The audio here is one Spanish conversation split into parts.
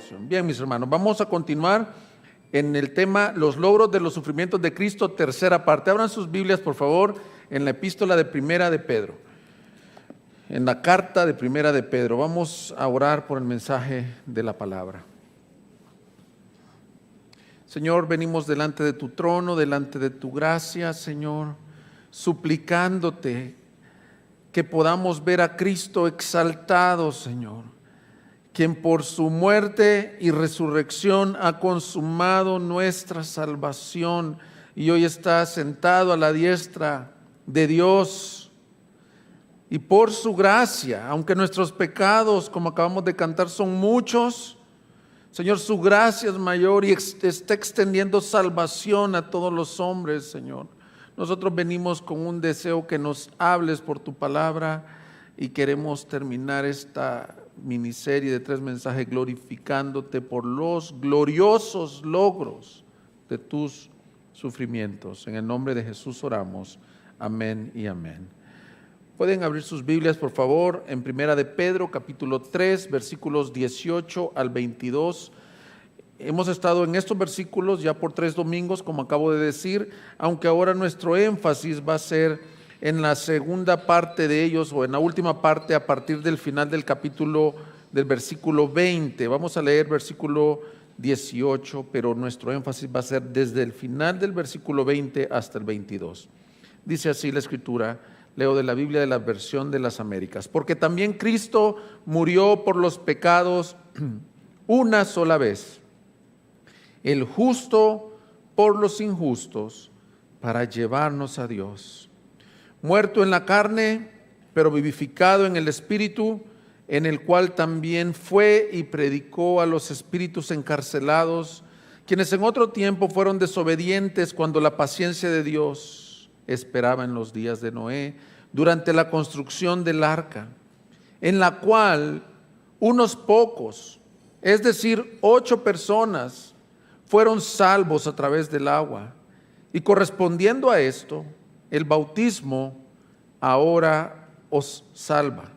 porción. Bien, mis hermanos, vamos a continuar en el tema los logros de los sufrimientos de Cristo, tercera parte. Abran sus Biblias, por favor, en la epístola de Primera de Pedro, en la carta de Primera de Pedro. Vamos a orar por el mensaje de la palabra. Señor, venimos delante de tu trono, delante de tu gracia, Señor, suplicándote que podamos ver a Cristo exaltado, Señor, quien por su muerte y resurrección ha consumado nuestra salvación y hoy está sentado a la diestra de Dios. Y por su gracia, aunque nuestros pecados, como acabamos de cantar, son muchos, Señor, su gracia es mayor y está extendiendo salvación a todos los hombres, Señor. Nosotros venimos con un deseo que nos hables por tu palabra y queremos terminar esta miniserie de 3 mensajes glorificándote por los gloriosos logros de tus sufrimientos. En el nombre de Jesús oramos. Amén y amén. Pueden abrir sus Biblias, por favor, en Primera de Pedro, capítulo 3, versículos 18 al 22. Hemos estado en estos versículos ya por 3 domingos, como acabo de decir, aunque ahora nuestro énfasis va a ser en la segunda parte de ellos o en la última parte a partir del final del capítulo, del versículo 20. Vamos a leer versículo 18, pero nuestro énfasis va a ser desde el final del versículo 20 hasta el 22. Dice así la Escritura, leo de la Biblia de la Versión de las Américas. Porque también Cristo murió por los pecados una sola vez, el justo por los injustos, para llevarnos a Dios. Muerto en la carne, pero vivificado en el Espíritu, en el cual también fue y predicó a los espíritus encarcelados, quienes en otro tiempo fueron desobedientes cuando la paciencia de Dios esperaba en los días de Noé, durante la construcción del arca, en la cual unos pocos, es decir, 8 personas, fueron salvos a través del agua. Y correspondiendo a esto, el bautismo ahora os salva,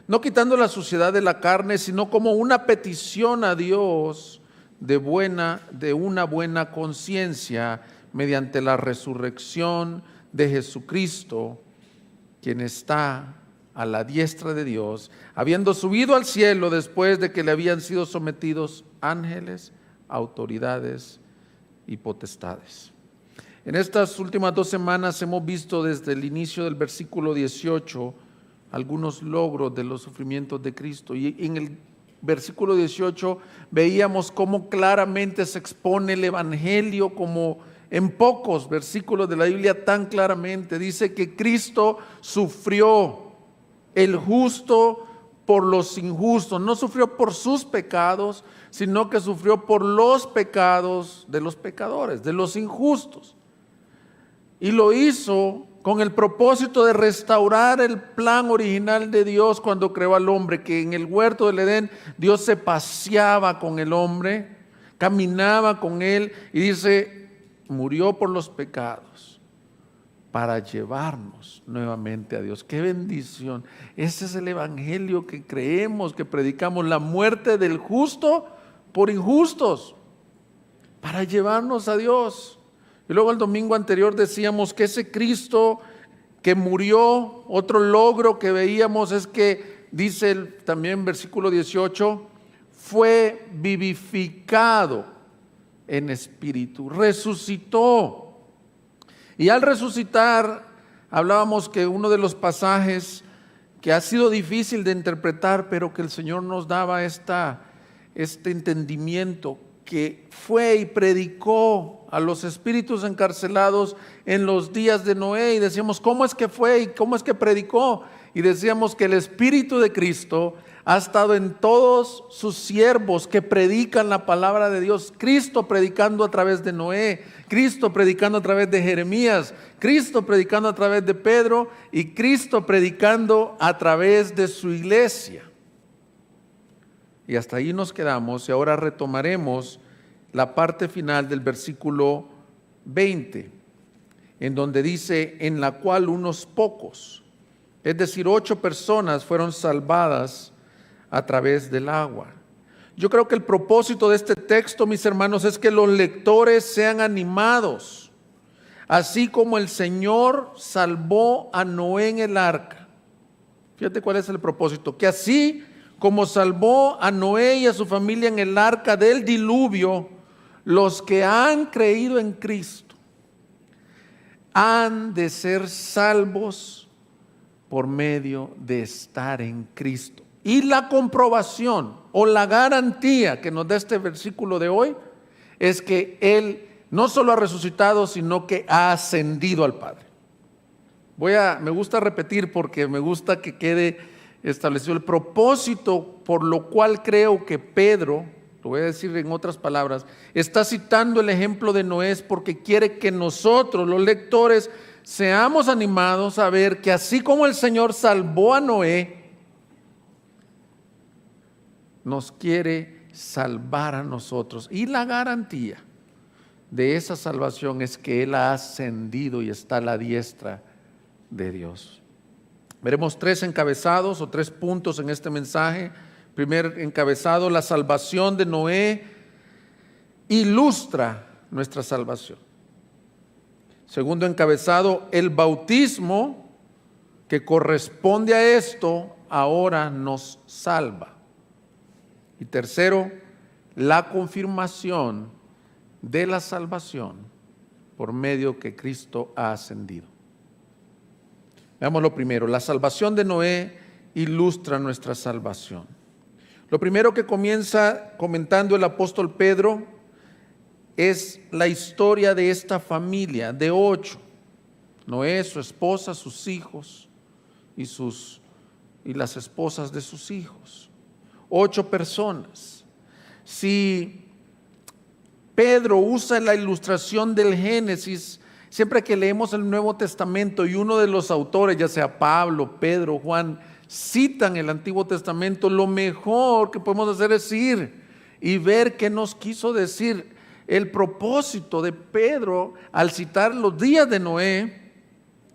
no quitando la suciedad de la carne, sino como una petición a Dios de una buena conciencia mediante la resurrección de Jesucristo, quien está a la diestra de Dios, habiendo subido al cielo después de que le habían sido sometidos ángeles, autoridades y potestades. En estas últimas 2 semanas hemos visto desde el inicio del versículo 18 algunos logros de los sufrimientos de Cristo, y en el versículo 18 veíamos cómo claramente se expone el evangelio, como en pocos versículos de la Biblia tan claramente dice que Cristo sufrió, el justo por los injustos. No sufrió por sus pecados, sino que sufrió por los pecados de los pecadores, de los injustos. Y lo hizo con el propósito de restaurar el plan original de Dios cuando creó al hombre, que en el huerto del Edén Dios se paseaba con el hombre, caminaba con él, y dice, murió por los pecados para llevarnos nuevamente a Dios. ¡Qué bendición! Ese es el evangelio que creemos, que predicamos, la muerte del justo por injustos, para llevarnos a Dios. Y luego el domingo anterior decíamos que ese Cristo que murió, otro logro que veíamos es que, dice también versículo 18, fue vivificado en espíritu, resucitó. Y al resucitar, hablábamos que uno de los pasajes que ha sido difícil de interpretar, pero que el Señor nos daba este entendimiento, que fue y predicó a los espíritus encarcelados en los días de Noé. Y decíamos, ¿cómo es que fue y cómo es que predicó? Y decíamos que el Espíritu de Cristo ha estado en todos sus siervos que predican la palabra de Dios. Cristo predicando a través de Noé, Cristo predicando a través de Jeremías, Cristo predicando a través de Pedro y Cristo predicando a través de su iglesia. Y hasta ahí nos quedamos y ahora retomaremos la parte final del versículo 20, en donde dice, en la cual unos pocos, es decir, 8 personas fueron salvadas a través del agua. Yo creo que el propósito de este texto, mis hermanos, es que los lectores sean animados, así como el Señor salvó a Noé en el arca. Fíjate cuál es el propósito, que así como salvó a Noé y a su familia en el arca del diluvio, los que han creído en Cristo han de ser salvos por medio de estar en Cristo. Y la comprobación o la garantía que nos da este versículo de hoy es que Él no solo ha resucitado, sino que ha ascendido al Padre. Me gusta repetir porque me gusta que quede establecido el propósito por lo cual creo que Pedro, lo voy a decir en otras palabras, está citando el ejemplo de Noé porque quiere que nosotros, los lectores, seamos animados a ver que así como el Señor salvó a Noé, nos quiere salvar a nosotros. Y la garantía de esa salvación es que Él ha ascendido y está a la diestra de Dios. Veremos 3 encabezados o 3 puntos en este mensaje. Primer encabezado: la salvación de Noé ilustra nuestra salvación. Segundo encabezado: el bautismo que corresponde a esto ahora nos salva. Y tercero, la confirmación de la salvación por medio que Cristo ha ascendido. Veamos lo primero: la salvación de Noé ilustra nuestra salvación. Lo primero que comienza comentando el apóstol Pedro es la historia de esta familia de 8. Noé, su esposa, sus hijos y las esposas de sus hijos. 8 personas. Si Pedro usa la ilustración del Génesis, siempre que leemos el Nuevo Testamento y uno de los autores, ya sea Pablo, Pedro, Juan, citan el Antiguo Testamento, lo mejor que podemos hacer es ir y ver qué nos quiso decir. El propósito de Pedro al citar los días de Noé,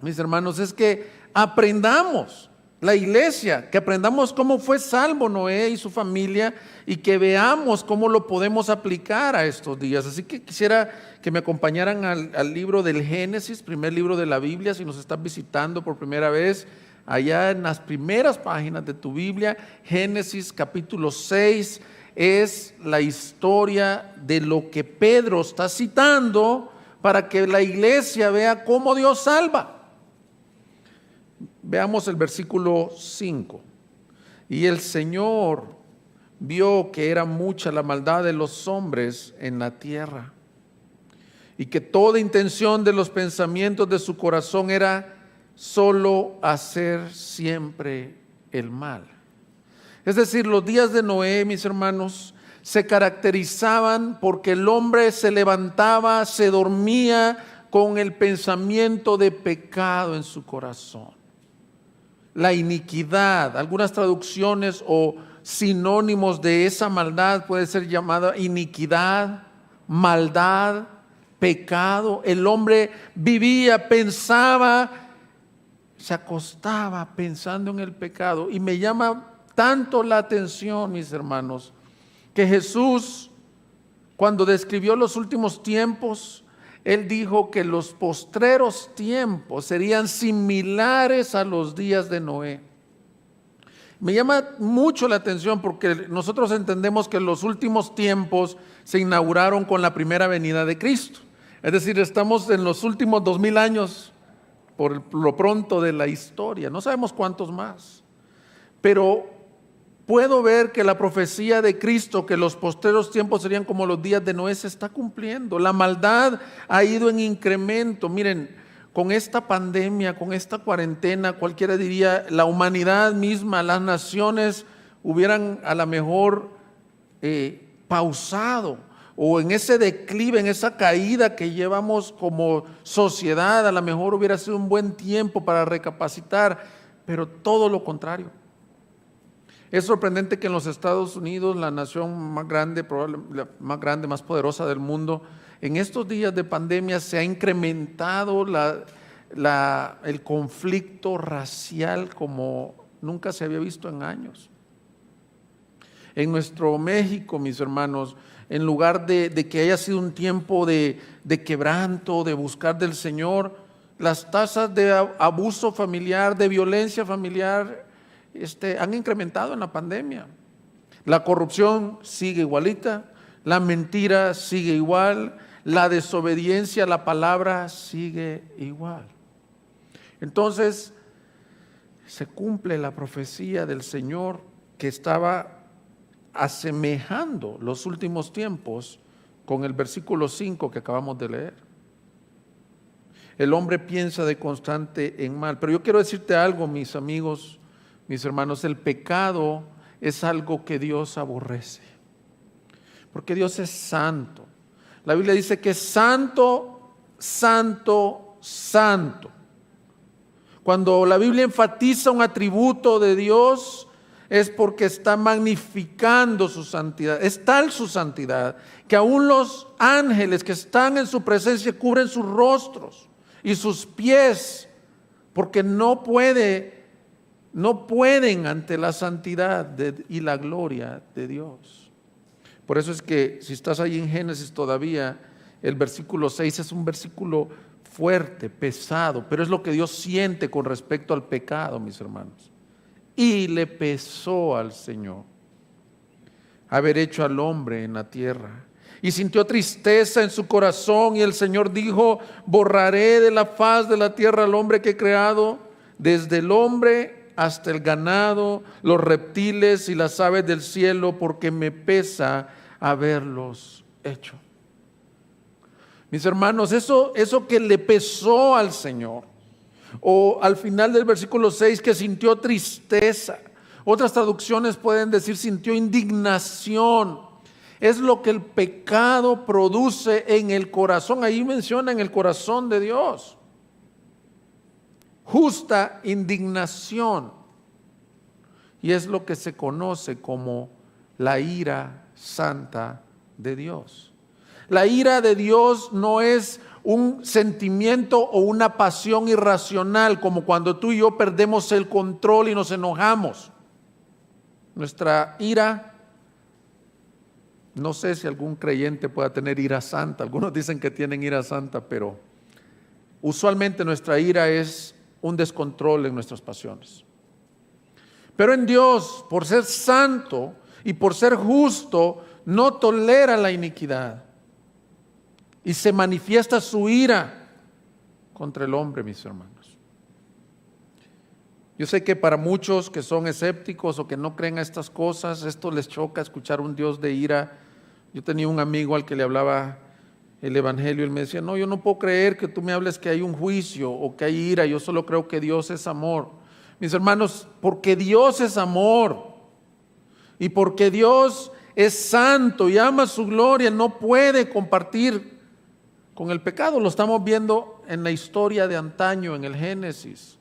mis hermanos, es que aprendamos, la iglesia, que aprendamos cómo fue salvo Noé y su familia y que veamos cómo lo podemos aplicar a estos días. Así que quisiera que me acompañaran al libro del Génesis, primer libro de la Biblia. Si nos estás visitando por primera vez, allá en las primeras páginas de tu Biblia, Génesis capítulo 6 es la historia de lo que Pedro está citando para que la iglesia vea cómo Dios salva. Veamos el versículo 5. Y el Señor vio que era mucha la maldad de los hombres en la tierra, y que toda intención de los pensamientos de su corazón era solo hacer siempre el mal. Es decir, los días de Noé, mis hermanos, se caracterizaban porque el hombre se levantaba, se dormía con el pensamiento de pecado en su corazón. La iniquidad, algunas traducciones o sinónimos de esa maldad puede ser llamada iniquidad, maldad, pecado. El hombre vivía, pensaba, se acostaba pensando en el pecado. Y me llama tanto la atención, mis hermanos, que Jesús, cuando describió los últimos tiempos, Él dijo que los postreros tiempos serían similares a los días de Noé. Me llama mucho la atención porque nosotros entendemos que los últimos tiempos se inauguraron con la primera venida de Cristo. Es decir, estamos en los últimos 2000 años por lo pronto de la historia. No sabemos cuántos más. Pero puedo ver que la profecía de Cristo, que los postreros tiempos serían como los días de Noé, se está cumpliendo. La maldad ha ido en incremento. Miren, con esta pandemia, con esta cuarentena, cualquiera diría, la humanidad misma, las naciones hubieran a lo mejor pausado, o en ese declive, en esa caída que llevamos como sociedad, a lo mejor hubiera sido un buen tiempo para recapacitar, pero todo lo contrario. Es sorprendente que en los Estados Unidos, la nación más grande, probablemente más poderosa del mundo, en estos días de pandemia se ha incrementado el conflicto racial como nunca se había visto en años. En nuestro México, mis hermanos, en lugar de que haya sido un tiempo de quebranto, de buscar del Señor, las tasas de abuso familiar, de violencia familiar, han incrementado en la pandemia. La corrupción sigue igualita, la mentira sigue igual, la desobediencia a la palabra sigue igual. Entonces, se cumple la profecía del Señor que estaba asemejando los últimos tiempos con el versículo 5 que acabamos de leer. El hombre piensa de constante en mal. Pero yo quiero decirte algo, mis amigos, mis hermanos, el pecado es algo que Dios aborrece. Porque Dios es santo. La Biblia dice que es santo, santo, santo. Cuando la Biblia enfatiza un atributo de Dios, es porque está magnificando su santidad. Es tal su santidad que aún los ángeles que están en su presencia cubren sus rostros y sus pies, porque no pueden ante la santidad y la gloria de Dios. Por eso es que si estás ahí en Génesis todavía, el versículo 6 es un versículo fuerte, pesado, pero es lo que Dios siente con respecto al pecado, mis hermanos. Y le pesó al Señor haber hecho al hombre en la tierra. Y sintió tristeza en su corazón, y el Señor dijo: borraré de la faz de la tierra al hombre que he creado, desde el hombre hasta el ganado, los reptiles y las aves del cielo, porque me pesa haberlos hecho. Mis hermanos, eso que le pesó al Señor, o al final del versículo 6, que sintió tristeza. Otras traducciones pueden decir sintió indignación. Es lo que el pecado produce en el corazón. Ahí menciona en el corazón de Dios. Justa indignación. Y es lo que se conoce como la ira santa de Dios. La ira de Dios no es un sentimiento o una pasión irracional, como cuando tú y yo perdemos el control y nos enojamos. Nuestra ira, no sé si algún creyente pueda tener ira santa. Algunos dicen que tienen ira santa, pero usualmente nuestra ira es un descontrol en nuestras pasiones. Pero en Dios, por ser santo y por ser justo, no tolera la iniquidad. Y se manifiesta su ira contra el hombre, mis hermanos. Yo sé que para muchos que son escépticos o que no creen a estas cosas, esto les choca escuchar un Dios de ira. Yo tenía un amigo al que le hablaba el evangelio y él me decía: no, yo no puedo creer que tú me hables que hay un juicio o que hay ira, yo solo creo que Dios es amor. Mis hermanos, porque Dios es amor y porque Dios es santo y ama su gloria, no puede compartir con el pecado. Lo estamos viendo en la historia de antaño, en el Génesis.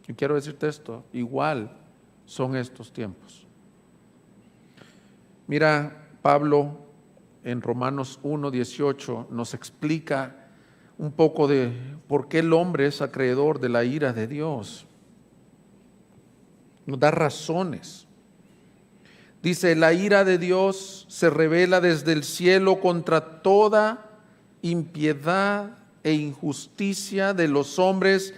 Y quiero decirte esto, igual son estos tiempos. Mira, Pablo en Romanos 1:18 nos explica un poco de por qué el hombre es acreedor de la ira de Dios. Nos da razones. Dice: la ira de Dios se revela desde el cielo contra toda impiedad e injusticia de los hombres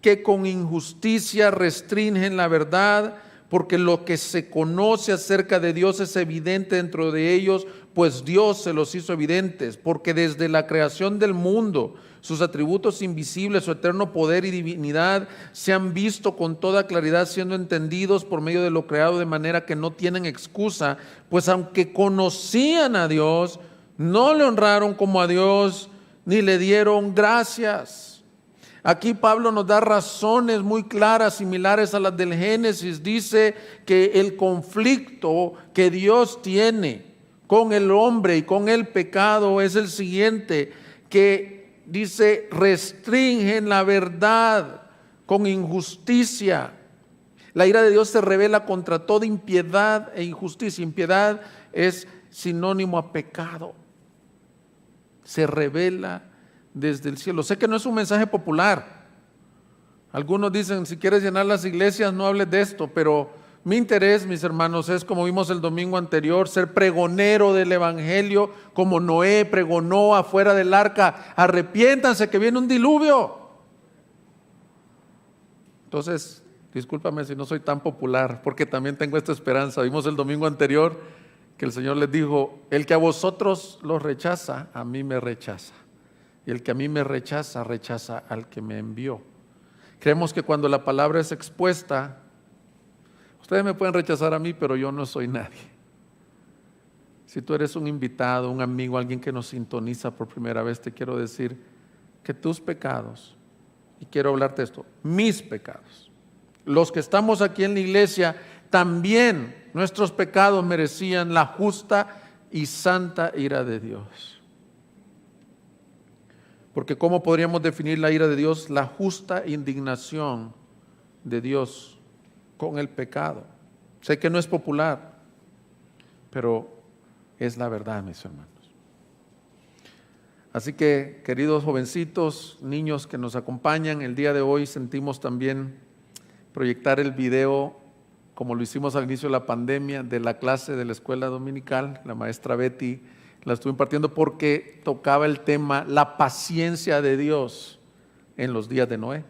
que con injusticia restringen la verdad, porque lo que se conoce acerca de Dios es evidente dentro de ellos, pues Dios se los hizo evidentes, porque desde la creación del mundo sus atributos invisibles, su eterno poder y divinidad se han visto con toda claridad, siendo entendidos por medio de lo creado, de manera que no tienen excusa, pues aunque conocían a Dios, no le honraron como a Dios, ni le dieron gracias. Aquí Pablo nos da razones muy claras, similares a las del Génesis. Dice que el conflicto que Dios tiene con el hombre y con el pecado es el siguiente, que dice: restringen la verdad con injusticia. La ira de Dios se revela contra toda impiedad e injusticia. Impiedad es sinónimo a pecado. Se revela desde el cielo. Sé que no es un mensaje popular. Algunos dicen: si quieres llenar las iglesias no hables de esto, pero Mi interés, mis hermanos, es, como vimos el domingo anterior, ser pregonero del Evangelio, como Noé pregonó afuera del arca: arrepiéntanse que viene un diluvio. Entonces, discúlpame si no soy tan popular, porque también tengo esta esperanza. Vimos el domingo anterior que el Señor les dijo: el que a vosotros los rechaza, a mí me rechaza. Y el que a mí me rechaza, rechaza al que me envió. Creemos que cuando la palabra es expuesta, ustedes me pueden rechazar a mí, pero yo no soy nadie. Si tú eres un invitado, un amigo, alguien que nos sintoniza por primera vez, te quiero decir que tus pecados, y quiero hablarte de esto, mis pecados, los que estamos aquí en la iglesia, también nuestros pecados merecían la justa y santa ira de Dios. Porque ¿cómo podríamos definir la ira de Dios? La justa indignación de Dios con el pecado. Sé que no es popular, pero es la verdad, mis hermanos. Así que, queridos jovencitos, niños que nos acompañan, el día de hoy sentimos también proyectar el video, como lo hicimos al inicio de la pandemia, de la clase de la escuela dominical. La maestra Betty la estuvo impartiendo porque tocaba el tema la paciencia de Dios en los días de Noé.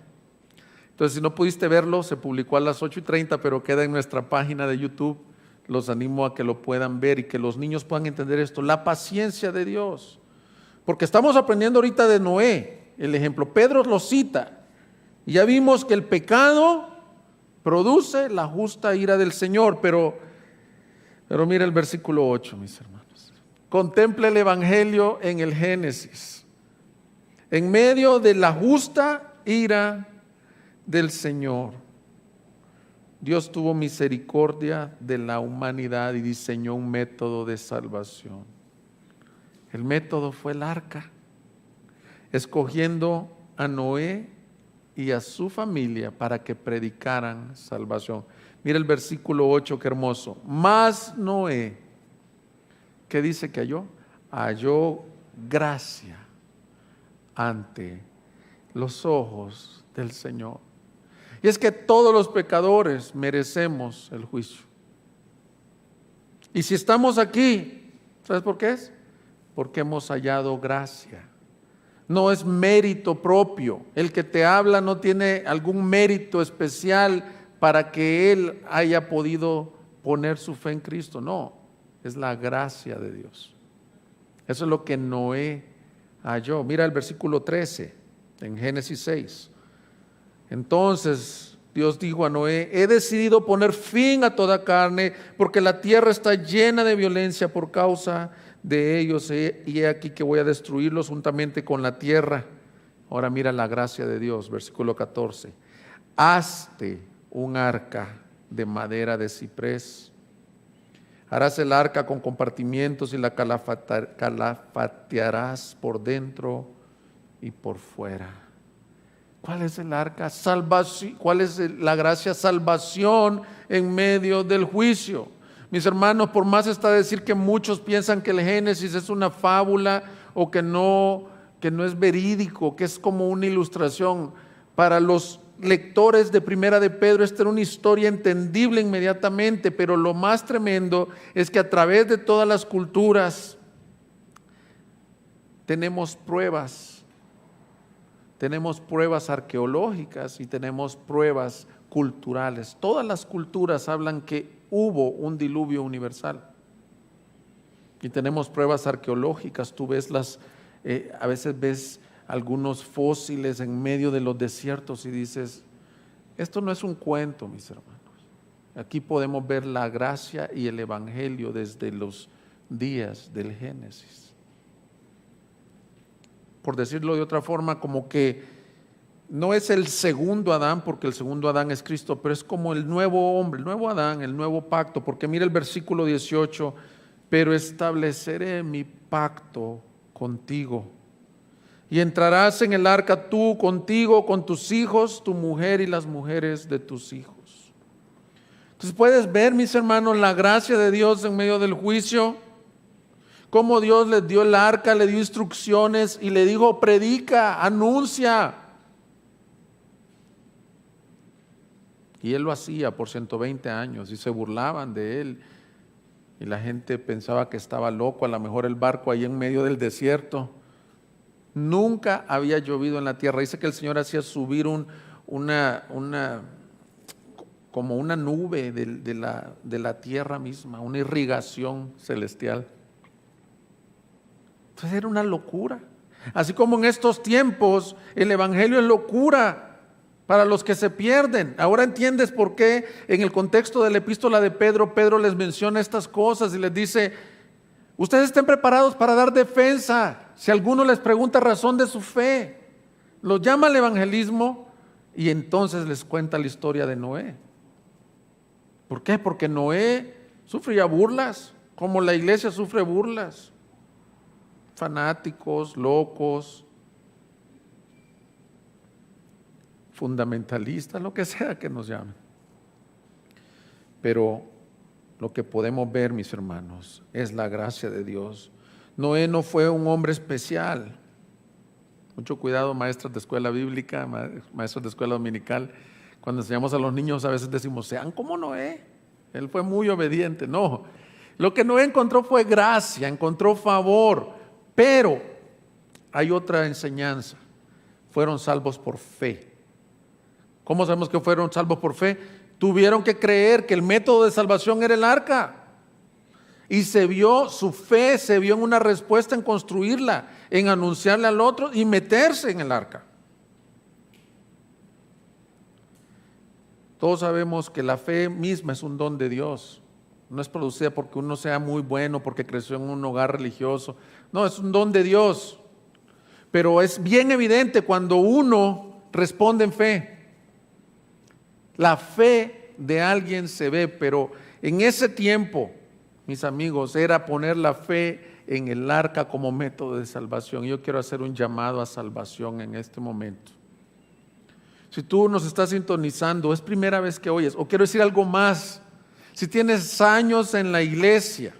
Entonces, si no pudiste verlo, se publicó a las 8:30, pero queda en nuestra página de YouTube. Los animo a que lo puedan ver y que los niños puedan entender esto, la paciencia de Dios. Porque estamos aprendiendo ahorita de Noé, el ejemplo. Pedro lo cita. Y ya vimos que el pecado produce la justa ira del Señor. Pero mira el versículo 8, mis hermanos. Contempla el Evangelio en el Génesis. En medio de la justa ira del Señor, Dios tuvo misericordia de la humanidad y diseñó un método de salvación. El método fue el arca, escogiendo a Noé y a su familia para que predicaran salvación. Mira el versículo 8, qué hermoso. Mas Noé, ¿qué dice que halló? Halló gracia ante los ojos del Señor. Y es que todos los pecadores merecemos el juicio. Y si estamos aquí, ¿sabes por qué es? Porque hemos hallado gracia. No es mérito propio. El que te habla no tiene algún mérito especial para que él haya podido poner su fe en Cristo. No, es la gracia de Dios. Eso es lo que Noé halló. Mira el versículo 13 en Génesis 6. Entonces Dios dijo a Noé: he decidido poner fin a toda carne, porque la tierra está llena de violencia por causa de ellos, y he aquí que voy a destruirlos juntamente con la tierra. Ahora mira la gracia de Dios, versículo 14. Hazte un arca de madera de ciprés. Harás el arca con compartimientos y la calafatearás por dentro y por fuera. ¿Cuál es el arca? Salvación. ¿Cuál es la gracia? Salvación en medio del juicio. Mis hermanos, por más está decir que muchos piensan que el Génesis es una fábula o que no es verídico, que es como una ilustración. Para los lectores de Primera de Pedro, esta era una historia entendible inmediatamente, pero lo más tremendo es que a través de todas las culturas tenemos pruebas arqueológicas y tenemos pruebas culturales. Todas las culturas hablan que hubo un diluvio universal. Y tenemos pruebas arqueológicas. Tú ves a veces ves algunos fósiles en medio de los desiertos y dices: esto no es un cuento, mis hermanos. Aquí podemos ver la gracia y el Evangelio desde los días del Génesis. Por decirlo de otra forma, como que no es el segundo Adán, porque el segundo Adán es Cristo, pero es como el nuevo hombre, el nuevo Adán, el nuevo pacto. Porque mira el versículo 18: pero estableceré mi pacto contigo, y entrarás en el arca tú, contigo, con tus hijos, tu mujer y las mujeres de tus hijos. Entonces puedes ver, mis hermanos, la gracia de Dios en medio del juicio. Cómo Dios les dio el arca, le dio instrucciones y le dijo: predica, anuncia. Y él lo hacía por 120 años y se burlaban de él. Y la gente pensaba que estaba loco, a lo mejor el barco ahí en medio del desierto. Nunca había llovido en la tierra. Dice que el Señor hacía subir como una nube de la tierra misma, una irrigación celestial. Entonces era una locura. Así como en estos tiempos el evangelio es locura para los que se pierden. Ahora entiendes por qué en el contexto de la epístola de Pedro, Pedro les menciona estas cosas y les dice: ustedes estén preparados para dar defensa si alguno les pregunta razón de su fe. Los llama al evangelismo y entonces les cuenta la historia de Noé. ¿Por qué? Porque Noé sufría burlas, como la iglesia sufre burlas. Fanáticos, locos, fundamentalistas, lo que sea que nos llamen. Pero lo que podemos ver, mis hermanos, es la gracia de Dios. Noé no fue un hombre especial. Mucho cuidado, maestras de escuela bíblica, maestros de escuela dominical. Cuando enseñamos a los niños a veces decimos: sean como Noé, él fue muy obediente. No, lo que Noé encontró fue gracia, encontró favor. Pero hay otra enseñanza: fueron salvos por fe. ¿Cómo sabemos que fueron salvos por fe? Tuvieron que creer que el método de salvación era el arca. Y su fe se vio en una respuesta en construirla, en anunciarle al otro y meterse en el arca. Todos sabemos que la fe misma es un don de Dios. No es producida porque uno sea muy bueno, porque creció en un hogar religioso. No, es un don de Dios. Pero es bien evidente cuando uno responde en fe. La fe de alguien se ve, pero en ese tiempo, mis amigos, era poner la fe en el arca como método de salvación. Yo quiero hacer un llamado a salvación en este momento. Si tú nos estás sintonizando, es primera vez que oyes, o quiero decir algo más, si tienes años en la iglesia,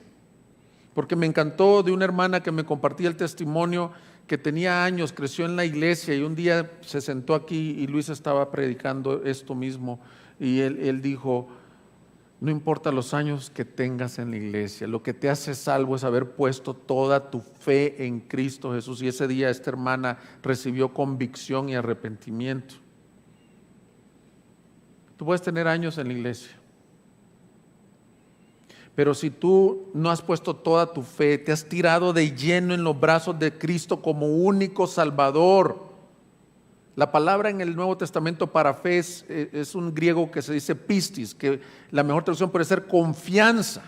porque me encantó de una hermana que me compartía el testimonio que tenía años, creció en la iglesia y un día se sentó aquí y Luis estaba predicando esto mismo y él dijo: no importa los años que tengas en la iglesia, lo que te hace salvo es haber puesto toda tu fe en Cristo Jesús. Y ese día esta hermana recibió convicción y arrepentimiento. Tú puedes tener años en la iglesia, pero si tú no has puesto toda tu fe, te has tirado de lleno en los brazos de Cristo como único Salvador. La palabra en el Nuevo Testamento para fe es un griego que se dice pistis, que la mejor traducción puede ser confianza.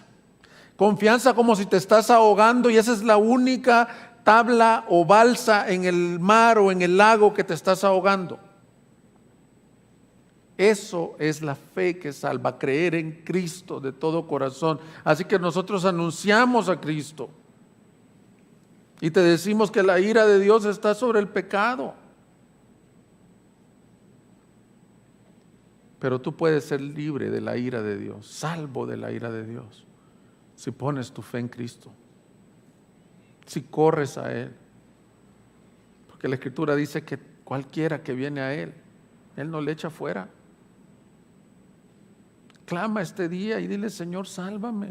Confianza como si te estás ahogando y esa es la única tabla o balsa en el mar o en el lago que te estás ahogando. Eso es la fe que salva, creer en Cristo de todo corazón. Así que nosotros anunciamos a Cristo y te decimos que la ira de Dios está sobre el pecado. Pero tú puedes ser libre de la ira de Dios, salvo de la ira de Dios, si pones tu fe en Cristo, si corres a Él. Porque la Escritura dice que cualquiera que viene a Él, Él no le echa fuera. Clama este día y dile: Señor, sálvame,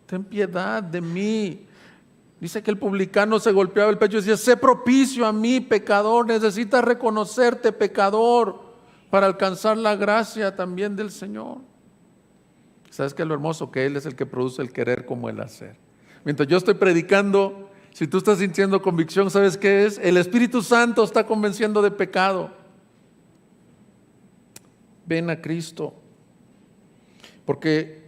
ten piedad de mí. Dice que el publicano se golpeaba el pecho y decía: sé propicio a mí, pecador. Necesitas reconocerte pecador para alcanzar la gracia también del Señor. ¿Sabes qué es lo hermoso? Que Él es el que produce el querer como el hacer. Mientras yo estoy predicando, si tú estás sintiendo convicción, ¿sabes qué es? El Espíritu Santo está convenciendo de pecado. Ven a Cristo. Porque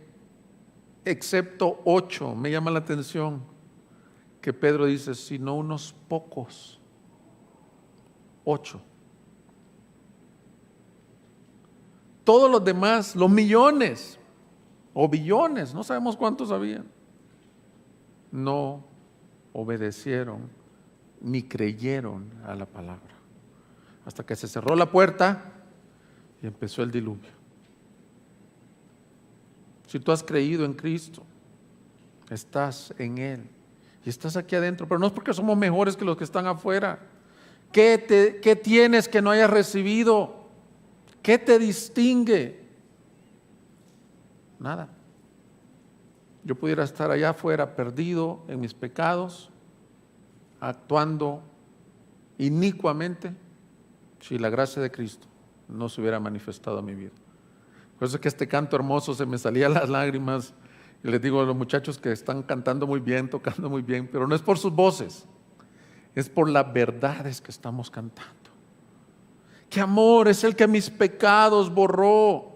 excepto 8, me llama la atención que Pedro dice: sino unos pocos, 8. Todos los demás, los millones o billones, no sabemos cuántos habían, no obedecieron ni creyeron a la palabra. Hasta que se cerró la puerta y empezó el diluvio. Si tú has creído en Cristo, estás en Él y estás aquí adentro, pero no es porque somos mejores que los que están afuera. ¿Qué tienes que no hayas recibido? ¿Qué te distingue? nada. Yo pudiera estar allá afuera perdido en mis pecados, actuando inicuamente, si la gracia de Cristo no se hubiera manifestado en mi vida. Por eso es que este canto hermoso se me salían las lágrimas, y les digo a los muchachos que están cantando muy bien, tocando muy bien, pero no es por sus voces, es por las verdades que estamos cantando. ¡Qué amor es el que mis pecados borró!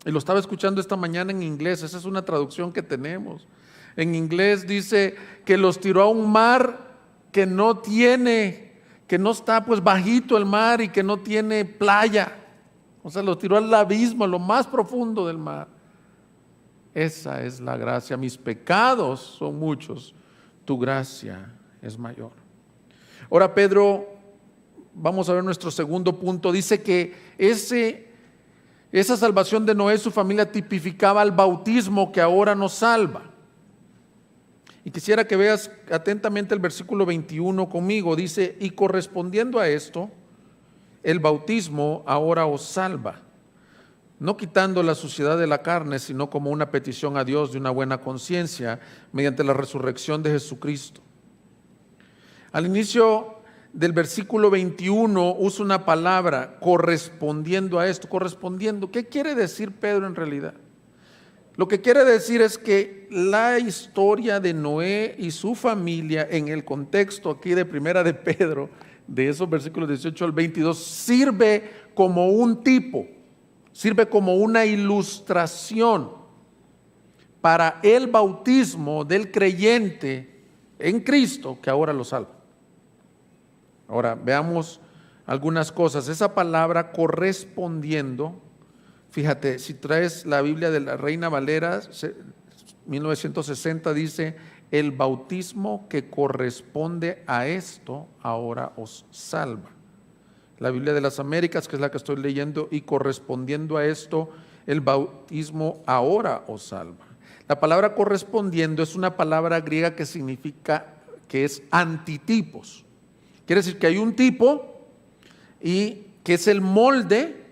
Y lo estaba escuchando esta mañana en inglés, esa es una traducción que tenemos. En inglés dice que los tiró a un mar que no está pues bajito el mar y que no tiene playa. O sea, los tiró al abismo, a lo más profundo del mar. Esa es la gracia. Mis pecados son muchos, tu gracia es mayor. Ahora Pedro, vamos a ver nuestro segundo punto, dice que esa salvación de Noé y su familia tipificaba el bautismo que ahora nos salva. Y quisiera que veas atentamente el versículo 21 conmigo. Dice, y correspondiendo a esto, el bautismo ahora os salva, no quitando la suciedad de la carne, sino como una petición a Dios de una buena conciencia mediante la resurrección de Jesucristo. Al inicio del versículo 21 usa una palabra, correspondiendo a esto. Correspondiendo, ¿qué quiere decir Pedro en realidad? Lo que quiere decir es que la historia de Noé y su familia en el contexto aquí de primera de Pedro, de esos versículos 18 al 22, sirve como un tipo, sirve como una ilustración para el bautismo del creyente en Cristo que ahora lo salva. Ahora veamos algunas cosas. Esa palabra correspondiendo, fíjate, si traes la Biblia de la Reina Valera 1960, dice, el bautismo que corresponde a esto ahora os salva. La Biblia de las Américas, que es la que estoy leyendo, y correspondiendo a esto, el bautismo ahora os salva. La palabra correspondiendo es una palabra griega que significa, que es antitipos. Quiere decir que hay un tipo y que es el molde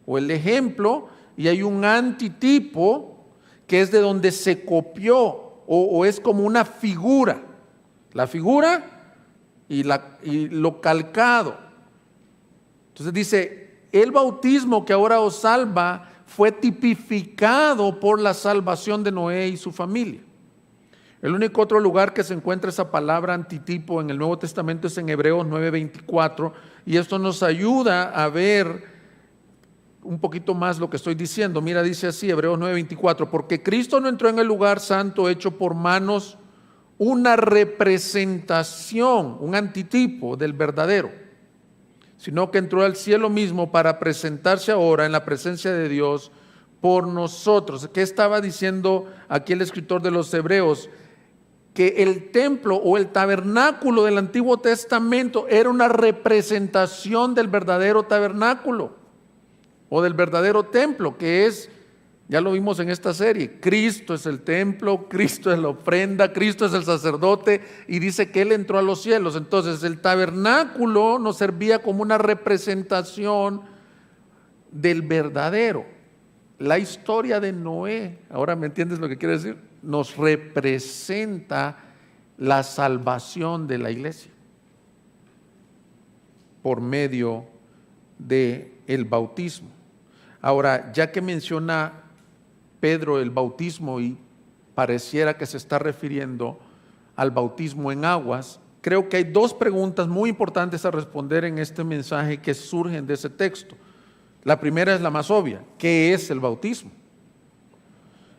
o el ejemplo, y hay un antitipo que es de donde se copió o es como una figura. La figura y lo calcado. Entonces dice, el bautismo que ahora os salva fue tipificado por la salvación de Noé y su familia. El único otro lugar que se encuentra esa palabra antitipo en el Nuevo Testamento es en Hebreos 9:24, y esto nos ayuda a ver un poquito más lo que estoy diciendo. Mira, dice así, Hebreos 9:24, porque Cristo no entró en el lugar santo hecho por manos, una representación, un antitipo del verdadero, sino que entró al cielo mismo para presentarse ahora en la presencia de Dios por nosotros. ¿Qué estaba diciendo aquí el escritor de los Hebreos? Que el templo o el tabernáculo del Antiguo Testamento era una representación del verdadero tabernáculo o del verdadero templo, que es, ya lo vimos en esta serie, Cristo es el templo, Cristo es la ofrenda, Cristo es el sacerdote, y dice que Él entró a los cielos. Entonces el tabernáculo nos servía como una representación del verdadero. La historia de Noé, ahora me entiendes lo que quiere decir, nos representa la salvación de la iglesia por medio del bautismo. Ahora, ya que menciona Pedro el bautismo y pareciera que se está refiriendo al bautismo en aguas, creo que hay dos preguntas muy importantes a responder en este mensaje que surgen de ese texto. La primera es la más obvia, ¿qué es el bautismo?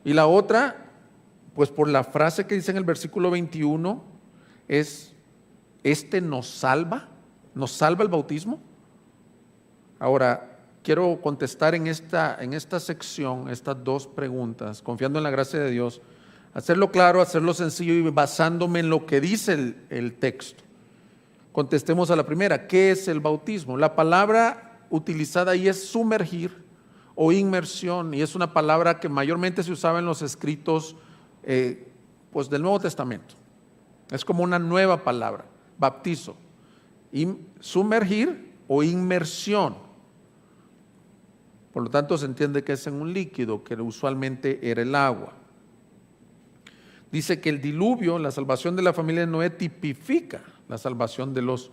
Y la otra, pues por la frase que dice en el versículo 21, es, ¿este nos salva? ¿Nos salva el bautismo? Ahora, quiero contestar en esta sección estas dos preguntas, confiando en la gracia de Dios, hacerlo claro, hacerlo sencillo y basándome en lo que dice el texto. Contestemos a la primera, ¿qué es el bautismo? La palabra utilizada ahí es sumergir o inmersión, y es una palabra que mayormente se usaba en los escritos pues del Nuevo Testamento. Es como una nueva palabra, baptizo, sumergir o inmersión. Por lo tanto, se entiende que es en un líquido, que usualmente era el agua. Dice que el diluvio, la salvación de la familia de Noé, tipifica la salvación de los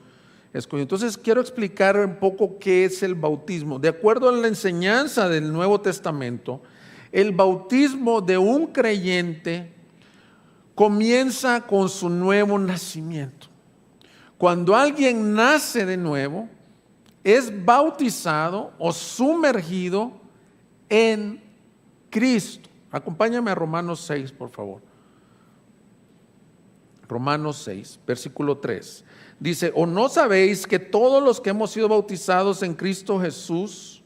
escogidos. Entonces, quiero explicar un poco qué es el bautismo. De acuerdo a la enseñanza del Nuevo Testamento, el bautismo de un creyente comienza con su nuevo nacimiento. Cuando alguien nace de nuevo, es bautizado o sumergido en Cristo. Acompáñame a Romanos 6, por favor. Romanos 6, versículo 3. Dice, ¿o no sabéis que todos los que hemos sido bautizados en Cristo Jesús,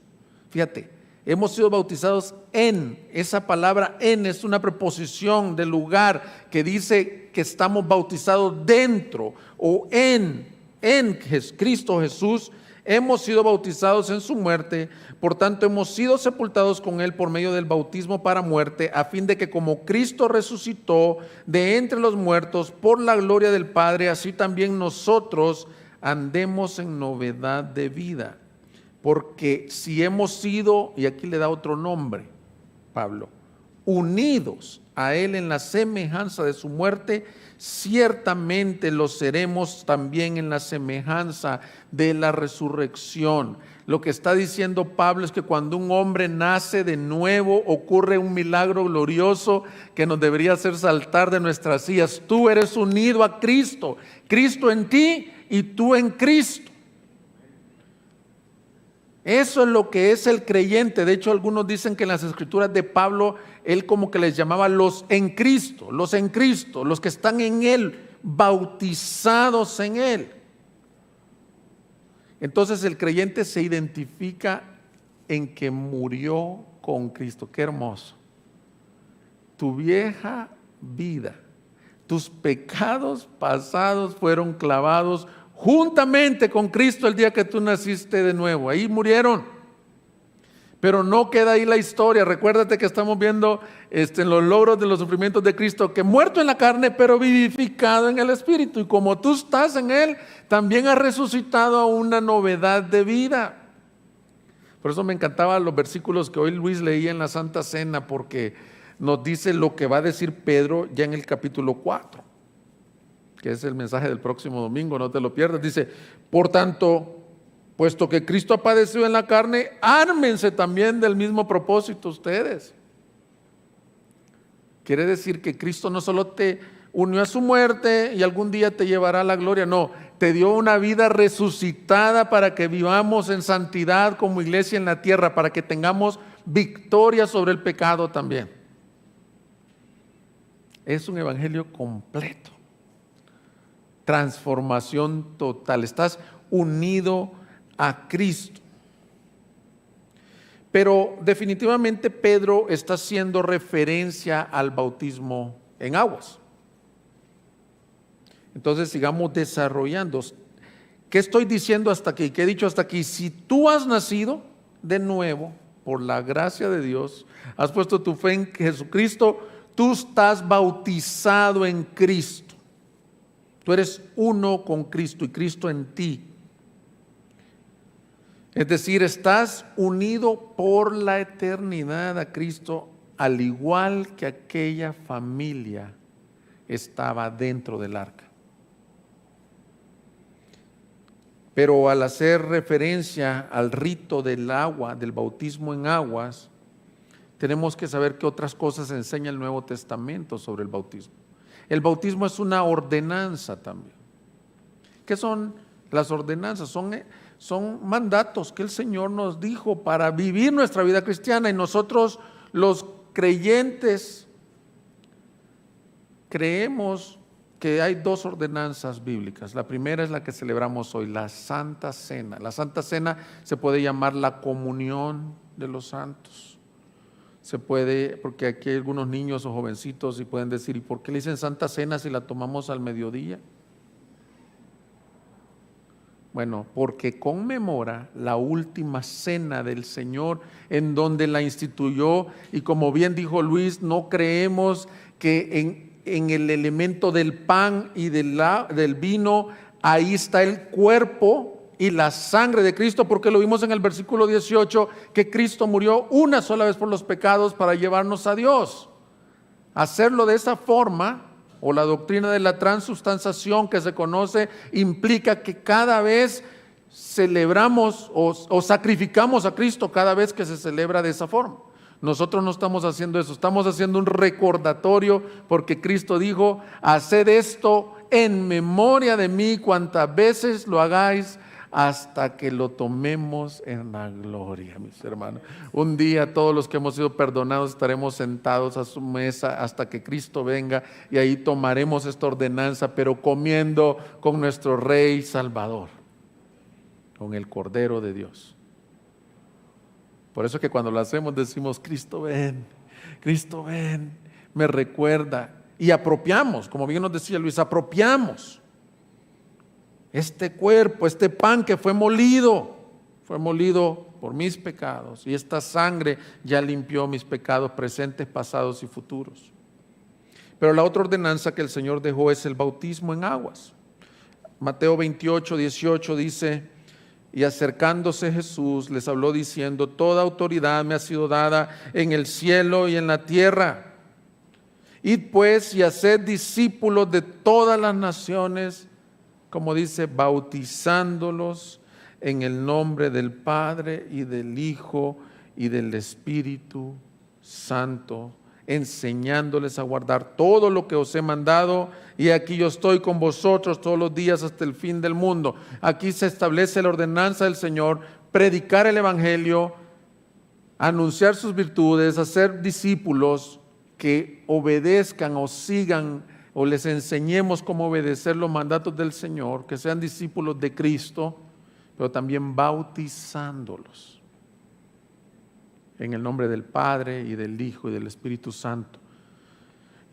fíjate, hemos sido bautizados en, esa palabra en es una preposición de lugar que dice que estamos bautizados dentro o en Cristo Jesús, hemos sido bautizados en su muerte, por tanto hemos sido sepultados con él por medio del bautismo para muerte, a fin de que como Cristo resucitó de entre los muertos por la gloria del Padre, así también nosotros andemos en novedad de vida. Porque si hemos sido, y aquí le da otro nombre, Pablo, unidos a él en la semejanza de su muerte, ciertamente lo seremos también en la semejanza de la resurrección. Lo que está diciendo Pablo es que cuando un hombre nace de nuevo, ocurre un milagro glorioso que nos debería hacer saltar de nuestras sillas. Tú eres unido a Cristo, Cristo en ti y tú en Cristo. Eso es lo que es el creyente. De hecho, algunos dicen que en las escrituras de Pablo, él como que les llamaba los en Cristo, los que están en él, bautizados en él. Entonces el creyente se identifica en que murió con Cristo. Qué hermoso. Tu vieja vida, tus pecados pasados fueron clavados juntamente con Cristo el día que tú naciste de nuevo. Ahí murieron. Pero no queda ahí la historia. Recuérdate que estamos viendo en los logros de los sufrimientos de Cristo, que muerto en la carne, pero vivificado en el Espíritu. Y como tú estás en Él, también has resucitado a una novedad de vida. Por eso me encantaban los versículos que hoy Luis leía en la Santa Cena, porque nos dice lo que va a decir Pedro ya en el capítulo 4. Que es el mensaje del próximo domingo, no te lo pierdas. Dice, por tanto, puesto que Cristo ha padecido en la carne, ármense también del mismo propósito ustedes. Quiere decir que Cristo no solo te unió a su muerte y algún día te llevará a la gloria, no, te dio una vida resucitada para que vivamos en santidad como iglesia en la tierra, para que tengamos victoria sobre el pecado también. Es un evangelio completo. Transformación total, estás unido a Cristo. Pero definitivamente Pedro está haciendo referencia al bautismo en aguas. Entonces sigamos desarrollando. ¿Qué estoy diciendo hasta aquí? ¿Qué he dicho hasta aquí? Si tú has nacido de nuevo por la gracia de Dios, has puesto tu fe en Jesucristo, tú estás bautizado en Cristo. Tú eres uno con Cristo y Cristo en ti. Es decir, estás unido por la eternidad a Cristo, al igual que aquella familia estaba dentro del arca. Pero al hacer referencia al rito del agua, del bautismo en aguas, tenemos que saber qué otras cosas enseña el Nuevo Testamento sobre el bautismo. El bautismo es una ordenanza también. ¿Qué son las ordenanzas? Son mandatos que el Señor nos dijo para vivir nuestra vida cristiana, y nosotros los creyentes creemos que hay dos ordenanzas bíblicas. La primera es la que celebramos hoy, la Santa Cena. La Santa Cena se puede llamar la comunión de los santos. Se puede, porque aquí hay algunos niños o jovencitos y pueden decir, ¿y por qué le dicen Santa Cena si la tomamos al mediodía? Bueno, porque conmemora la última cena del Señor, en donde la instituyó, y como bien dijo Luis, no creemos que en el elemento del pan y del vino, ahí está el cuerpo y la sangre de Cristo, porque lo vimos en el versículo 18, que Cristo murió una sola vez por los pecados para llevarnos a Dios. Hacerlo de esa forma, o la doctrina de la transubstanciación que se conoce, implica que cada vez celebramos o sacrificamos a Cristo cada vez que se celebra de esa forma. Nosotros no estamos haciendo eso, estamos haciendo un recordatorio, porque Cristo dijo: haced esto en memoria de mí cuantas veces lo hagáis, hasta que lo tomemos en la gloria, mis hermanos. Un día todos los que hemos sido perdonados estaremos sentados a su mesa hasta que Cristo venga, y ahí tomaremos esta ordenanza, pero comiendo con nuestro Rey Salvador, con el Cordero de Dios. Por eso que cuando lo hacemos decimos: Cristo ven, me recuerda. Y apropiamos, como bien nos decía Luis, apropiamos este cuerpo, este pan que fue molido por mis pecados, y esta sangre ya limpió mis pecados presentes, pasados y futuros. Pero la otra ordenanza que el Señor dejó es el bautismo en aguas. Mateo 28, 18 dice: y acercándose Jesús les habló diciendo: toda autoridad me ha sido dada en el cielo y en la tierra. Id pues y haced discípulos de todas las naciones, como dice, bautizándolos en el nombre del Padre y del Hijo y del Espíritu Santo, enseñándoles a guardar todo lo que os he mandado, y aquí yo estoy con vosotros todos los días hasta el fin del mundo. Aquí se establece la ordenanza del Señor: predicar el Evangelio, anunciar sus virtudes, hacer discípulos que obedezcan o sigan, o les enseñemos cómo obedecer los mandatos del Señor, que sean discípulos de Cristo, pero también bautizándolos en el nombre del Padre y del Hijo y del Espíritu Santo.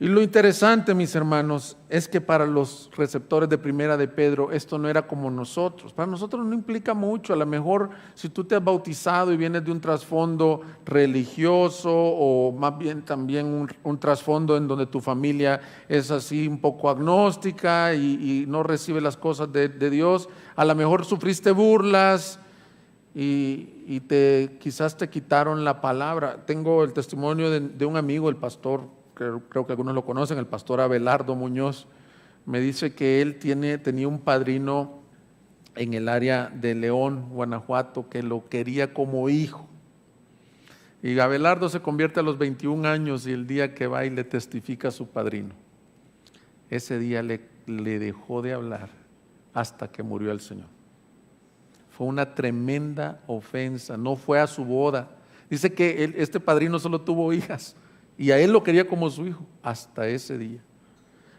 Y lo interesante, mis hermanos, es que para los receptores de Primera de Pedro esto no era como nosotros. Para nosotros no implica mucho. A lo mejor si tú te has bautizado y vienes de un trasfondo religioso, o más bien también un trasfondo en donde tu familia es así un poco agnóstica y no recibe las cosas de Dios, a lo mejor sufriste burlas y quizás te quitaron la palabra. Tengo el testimonio de un amigo, el pastor, creo que algunos lo conocen, el pastor Abelardo Muñoz. Me dice que él tenía un padrino en el área de León, Guanajuato, que lo quería como hijo. Y Abelardo se convierte a los 21 años, y el día que va y le testifica a su padrino, ese día le dejó de hablar hasta que murió el Señor. Fue una tremenda ofensa, no fue a su boda. Dice que este padrino solo tuvo hijas, y a él lo quería como su hijo hasta ese día.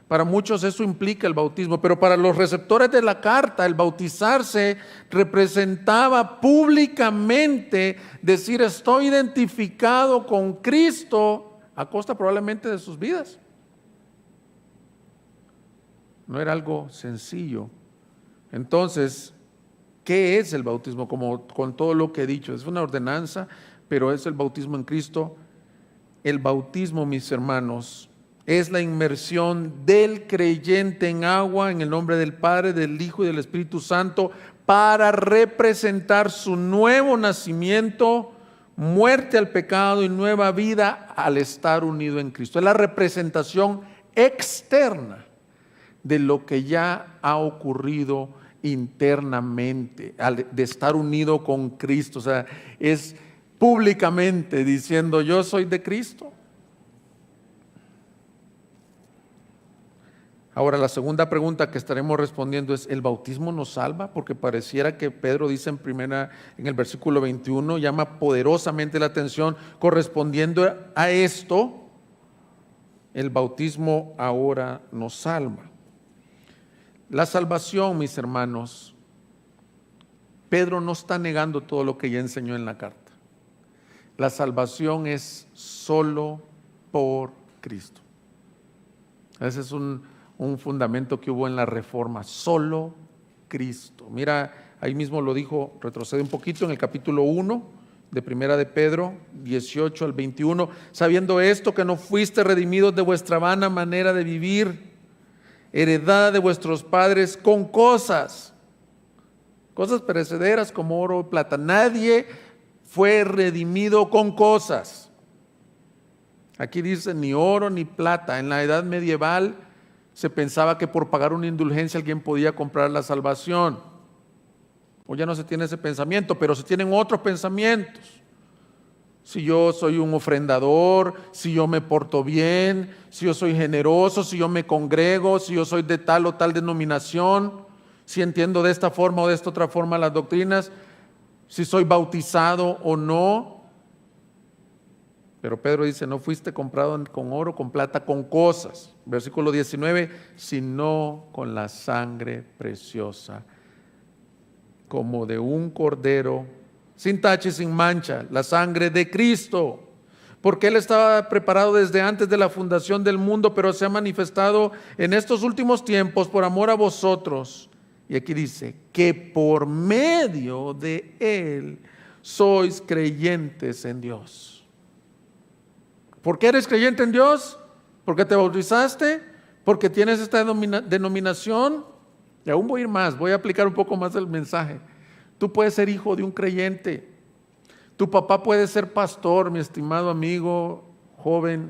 Para muchos eso implica el bautismo, pero para los receptores de la carta, el bautizarse representaba públicamente decir: estoy identificado con Cristo, a costa probablemente de sus vidas. No era algo sencillo. Entonces, ¿qué es el bautismo? Como con todo lo que he dicho, es una ordenanza, pero es el bautismo en Cristo. El bautismo, mis hermanos, es la inmersión del creyente en agua en el nombre del Padre, del Hijo y del Espíritu Santo, para representar su nuevo nacimiento, muerte al pecado y nueva vida al estar unido en Cristo. Es la representación externa de lo que ya ha ocurrido internamente, de estar unido con Cristo. O sea, es públicamente diciendo: yo soy de Cristo. Ahora, la segunda pregunta que estaremos respondiendo es: ¿el bautismo nos salva? Porque pareciera que Pedro dice en el versículo 21, llama poderosamente la atención correspondiendo a esto: el bautismo ahora nos salva. La salvación, mis hermanos, Pedro no está negando todo lo que ya enseñó en la carta. La salvación es solo por Cristo. Ese es un fundamento que hubo en la Reforma, solo Cristo. Mira, ahí mismo lo dijo, retrocede un poquito en el capítulo 1 de Primera de Pedro, 18 al 21, sabiendo esto, que no fuiste redimidos de vuestra vana manera de vivir, heredada de vuestros padres, con cosas cosas perecederas como oro y plata. Nadie fue redimido con cosas. Aquí dice ni oro ni plata. En la edad medieval se pensaba que por pagar una indulgencia alguien podía comprar la salvación. Hoy ya no se tiene ese pensamiento, pero se tienen otros pensamientos. Si yo soy un ofrendador, si yo me porto bien, si yo soy generoso, si yo me congrego, si yo soy de tal o tal denominación, si entiendo de esta forma o de esta otra forma las doctrinas, si soy bautizado o no. Pero Pedro dice, no fuiste comprado con oro, con plata, con cosas. Versículo 19, sino con la sangre preciosa, como de un cordero, sin tacha y sin mancha, la sangre de Cristo. Porque Él estaba preparado desde antes de la fundación del mundo, pero se ha manifestado en estos últimos tiempos por amor a vosotros. Y aquí dice, que por medio de Él sois creyentes en Dios. ¿Por qué eres creyente en Dios? ¿Porque te bautizaste? ¿Porque tienes esta denominación? Y aún voy a ir más, voy a aplicar un poco más el mensaje. Tú puedes ser hijo de un creyente. Tu papá puede ser pastor, mi estimado amigo, joven.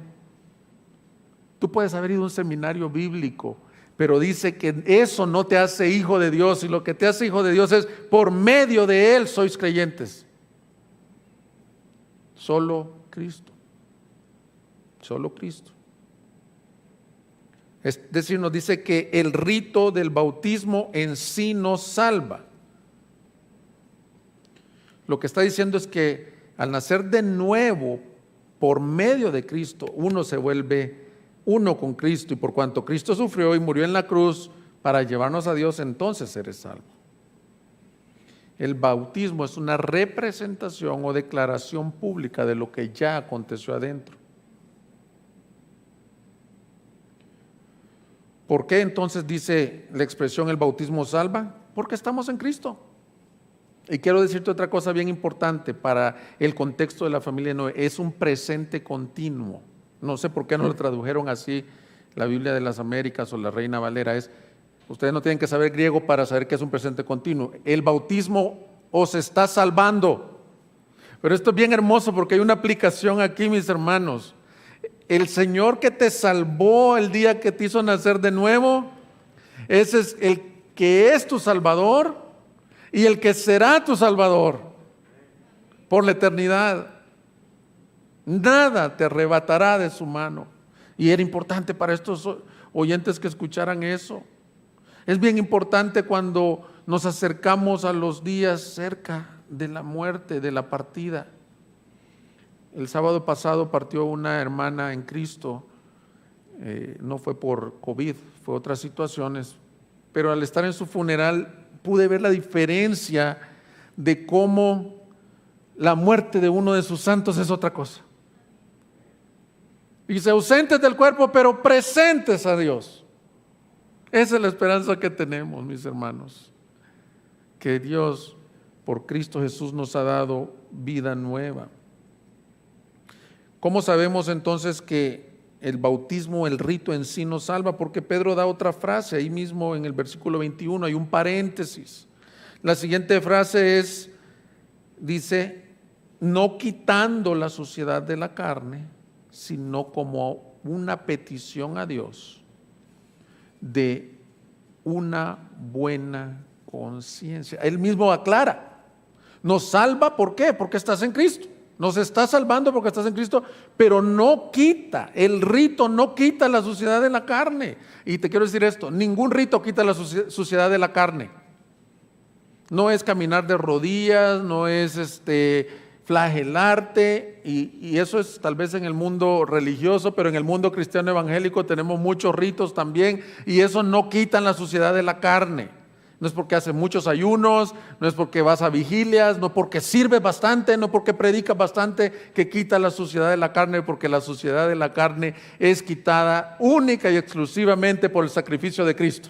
Tú puedes haber ido a un seminario bíblico, pero dice que eso no te hace hijo de Dios, y lo que te hace hijo de Dios es por medio de Él sois creyentes. Solo Cristo. Solo Cristo. Es decir, nos dice que el rito del bautismo en sí nos salva. Lo que está diciendo es que al nacer de nuevo por medio de Cristo, uno se vuelve uno con Cristo, y por cuanto Cristo sufrió y murió en la cruz para llevarnos a Dios, entonces eres salvo. El bautismo es una representación o declaración pública de lo que ya aconteció adentro. ¿Por qué entonces dice la expresión el bautismo salva? Porque estamos en Cristo. Y quiero decirte otra cosa bien importante para el contexto de la familia de Noé. Es un presente continuo. No sé por qué no lo tradujeron así la Biblia de las Américas o la Reina Valera. Ustedes no tienen que saber griego para saber que es un presente continuo. El bautismo os está salvando. Pero esto es bien hermoso porque hay una aplicación aquí, mis hermanos. El Señor que te salvó el día que te hizo nacer de nuevo, ese es el que es tu Salvador y el que será tu Salvador por la eternidad. Nada te arrebatará de su mano. Y era importante para estos oyentes que escucharan eso. Es bien importante cuando nos acercamos a los días cerca de la muerte, de la partida. El sábado pasado partió una hermana en Cristo, no fue por COVID, fue otras situaciones, pero al estar en su funeral pude ver la diferencia de cómo la muerte de uno de sus santos es otra cosa. Dice, ausentes del cuerpo, pero presentes a Dios. Esa es la esperanza que tenemos, mis hermanos, que Dios por Cristo Jesús nos ha dado vida nueva. ¿Cómo sabemos entonces que el bautismo, el rito en sí nos salva? Porque Pedro da otra frase, ahí mismo en el versículo 21 hay un paréntesis. La siguiente frase dice, no quitando la suciedad de la carne, sino como una petición a Dios de una buena conciencia. Él mismo aclara, nos salva, ¿por qué? Porque estás en Cristo. Nos está salvando porque estás en Cristo, pero no quita, el rito no quita la suciedad de la carne. Y te quiero decir esto, ningún rito quita la suciedad de la carne. No es caminar de rodillas, no es flagelarte, y eso es tal vez en el mundo religioso, pero en el mundo cristiano evangélico tenemos muchos ritos también, y eso no quita la suciedad de la carne. No es porque haces muchos ayunos, no es porque vas a vigilias, no porque sirves bastante, no porque predicas bastante, que quita la suciedad de la carne, porque la suciedad de la carne es quitada única y exclusivamente por el sacrificio de Cristo.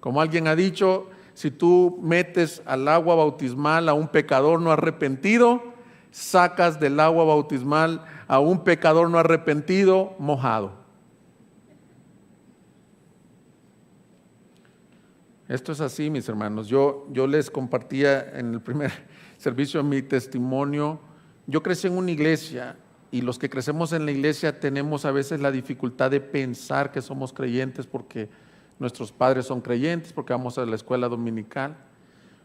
Como alguien ha dicho, si tú metes al agua bautismal a un pecador no arrepentido, sacas del agua bautismal a un pecador no arrepentido mojado. Esto es así, mis hermanos. Yo les compartía en el primer servicio mi testimonio. Yo crecí en una iglesia y los que crecemos en la iglesia tenemos a veces la dificultad de pensar que somos creyentes porque nuestros padres son creyentes, porque vamos a la escuela dominical.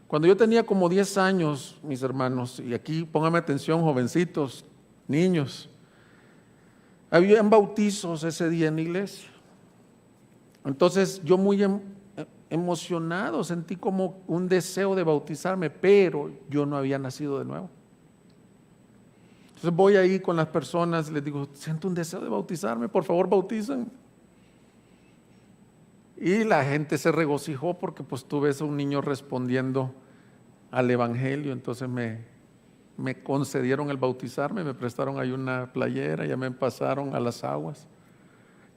Cuando yo tenía como 10 años, mis hermanos, y aquí pónganme atención, jovencitos, niños, habían bautizos ese día en la iglesia. Entonces yo muy emocionado, sentí como un deseo de bautizarme, pero yo no había nacido de nuevo. Entonces voy ahí con las personas, les digo, siento un deseo de bautizarme, por favor bautízanme. Y la gente se regocijó porque pues tú ves a un niño respondiendo al evangelio. Entonces me concedieron el bautizarme, me prestaron ahí una playera, ya me pasaron a las aguas.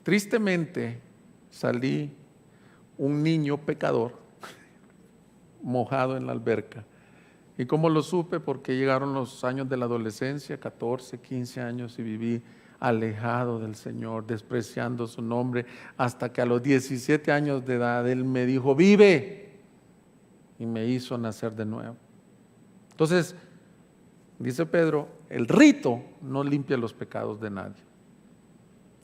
Tristemente salí un niño pecador mojado en la alberca. ¿Y cómo lo supe? Porque llegaron los años de la adolescencia, 14, 15 años, y viví alejado del Señor, despreciando su nombre, hasta que a los 17 años de edad Él me dijo, vive, y me hizo nacer de nuevo. Entonces, dice Pedro, el rito no limpia los pecados de nadie.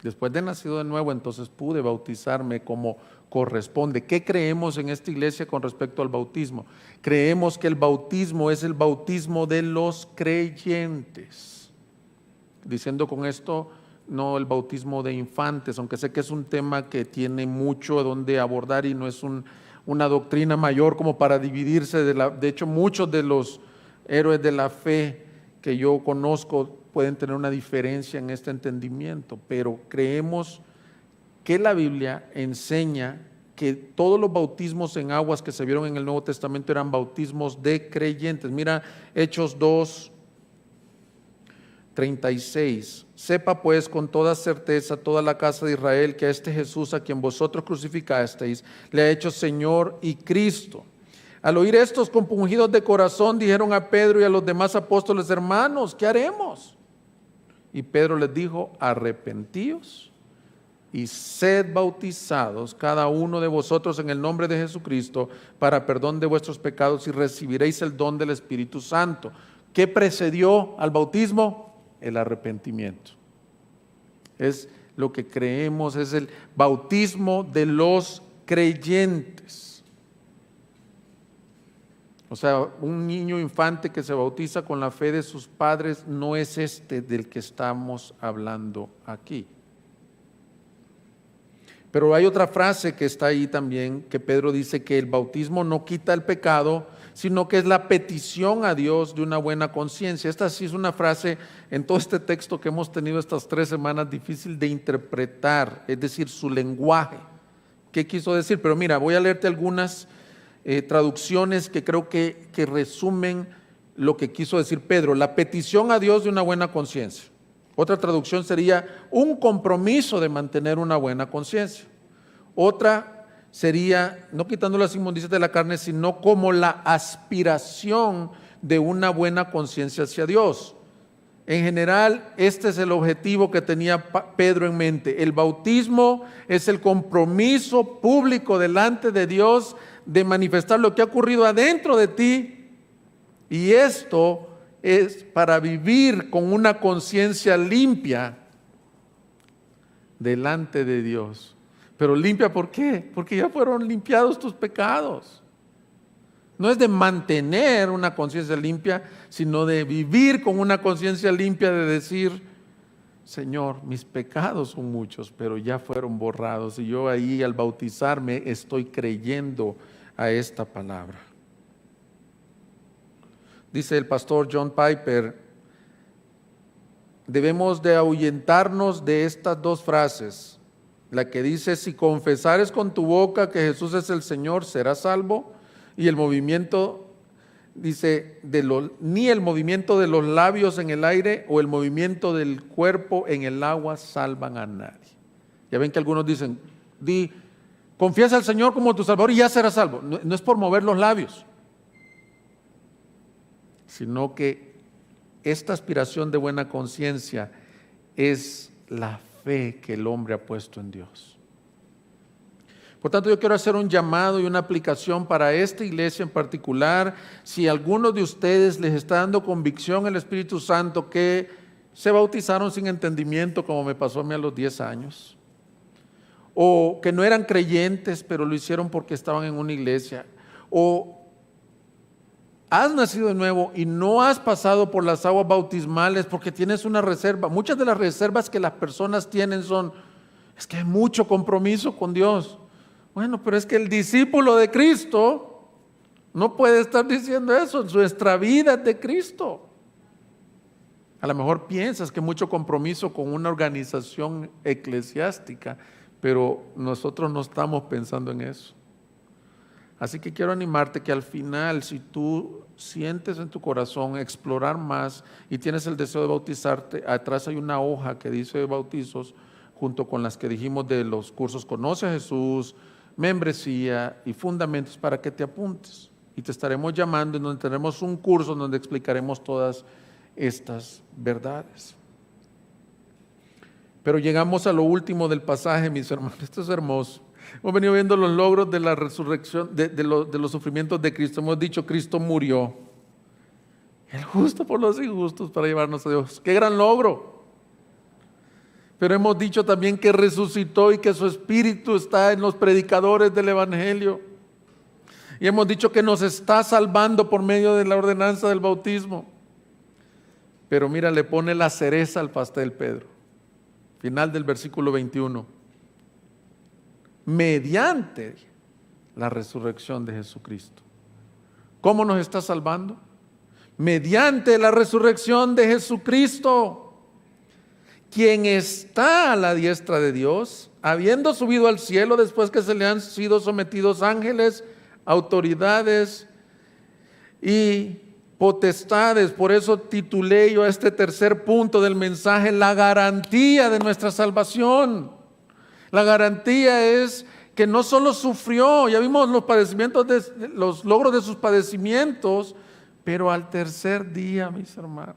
Después de nacido de nuevo, entonces pude bautizarme como corresponde. ¿Qué creemos en esta iglesia con respecto al bautismo? Creemos que el bautismo es el bautismo de los creyentes. Diciendo con esto, no el bautismo de infantes, aunque sé que es un tema que tiene mucho donde abordar y no es una doctrina mayor como para dividirse. De hecho, muchos de los héroes de la fe que yo conozco pueden tener una diferencia en este entendimiento, pero creemos que la Biblia enseña que todos los bautismos en aguas que se vieron en el Nuevo Testamento eran bautismos de creyentes. Mira Hechos 2:36. Sepa pues con toda certeza toda la casa de Israel que a este Jesús a quien vosotros crucificasteis le ha hecho Señor y Cristo. Al oír estos compungidos de corazón dijeron a Pedro y a los demás apóstoles, hermanos, ¿qué haremos? Y Pedro les dijo, arrepentíos y sed bautizados cada uno de vosotros en el nombre de Jesucristo para perdón de vuestros pecados y recibiréis el don del Espíritu Santo. ¿Qué precedió al bautismo? El arrepentimiento. Es lo que creemos, es el bautismo de los creyentes. O sea, un niño infante que se bautiza con la fe de sus padres no es este del que estamos hablando aquí. Pero hay otra frase que está ahí también, que Pedro dice que el bautismo no quita el pecado, sino que es la petición a Dios de una buena conciencia. Esta sí es una frase en todo este texto que hemos tenido estas 3 semanas difícil de interpretar, es decir, su lenguaje. ¿Qué quiso decir? Pero mira, voy a leerte algunas traducciones que creo que resumen lo que quiso decir Pedro. La petición a Dios de una buena conciencia. Otra traducción sería un compromiso de mantener una buena conciencia. Otra sería, no quitando las inmundicias de la carne, sino como la aspiración de una buena conciencia hacia Dios. En general, este es el objetivo que tenía Pedro en mente. El bautismo es el compromiso público delante de Dios de manifestar lo que ha ocurrido adentro de ti, y esto es para vivir con una conciencia limpia delante de Dios. Pero limpia, ¿por qué? Porque ya fueron limpiados tus pecados. No es de mantener una conciencia limpia, sino de vivir con una conciencia limpia, de decir, Señor, mis pecados son muchos, pero ya fueron borrados, y yo ahí al bautizarme estoy creyendo a esta palabra. Dice el pastor John Piper, debemos de ahuyentarnos de estas 2 frases. La que dice, si confesares con tu boca que Jesús es el Señor, serás salvo. Y el movimiento, dice, ni el movimiento de los labios en el aire o el movimiento del cuerpo en el agua salvan a nadie. Ya ven que algunos dicen, confiesa al Señor como tu Salvador y ya serás salvo. No es por mover los labios, sino que esta aspiración de buena conciencia es la fe que el hombre ha puesto en Dios. Por tanto, yo quiero hacer un llamado y una aplicación para esta iglesia en particular. Si a alguno de ustedes les está dando convicción el Espíritu Santo que se bautizaron sin entendimiento, como me pasó a mí a los 10 años, o que no eran creyentes, pero lo hicieron porque estaban en una iglesia, o has nacido de nuevo y no has pasado por las aguas bautismales porque tienes una reserva. Muchas de las reservas que las personas tienen es que hay mucho compromiso con Dios. Bueno, pero es que el discípulo de Cristo no puede estar diciendo eso. Nuestra vida es de Cristo. A lo mejor piensas que mucho compromiso con una organización eclesiástica, pero nosotros no estamos pensando en eso. Así que quiero animarte que al final, si tú sientes en tu corazón explorar más y tienes el deseo de bautizarte, atrás hay una hoja que dice bautizos, junto con las que dijimos de los cursos Conoce a Jesús, membresía y fundamentos, para que te apuntes. Y te estaremos llamando, en donde tenemos un curso donde explicaremos todas estas verdades. Pero llegamos a lo último del pasaje, mis hermanos. Esto es hermoso. Hemos venido viendo los logros de la resurrección, de los sufrimientos de Cristo. Hemos dicho, Cristo murió, el justo por los injustos, para llevarnos a Dios. ¡Qué gran logro! Pero hemos dicho también que resucitó y que su espíritu está en los predicadores del evangelio. Y hemos dicho que nos está salvando por medio de la ordenanza del bautismo. Pero mira, le pone la cereza al pastel Pedro. Final del versículo 21. Mediante la resurrección de Jesucristo. ¿Cómo nos está salvando? Mediante la resurrección de Jesucristo, quien está a la diestra de Dios, habiendo subido al cielo después que se le han sido sometidos ángeles, autoridades y potestades. Por eso titulé yo a este tercer punto del mensaje, la garantía de nuestra salvación. La garantía es que no solo sufrió, ya vimos los padecimientos, los logros de sus padecimientos, pero al tercer día, mis hermanos,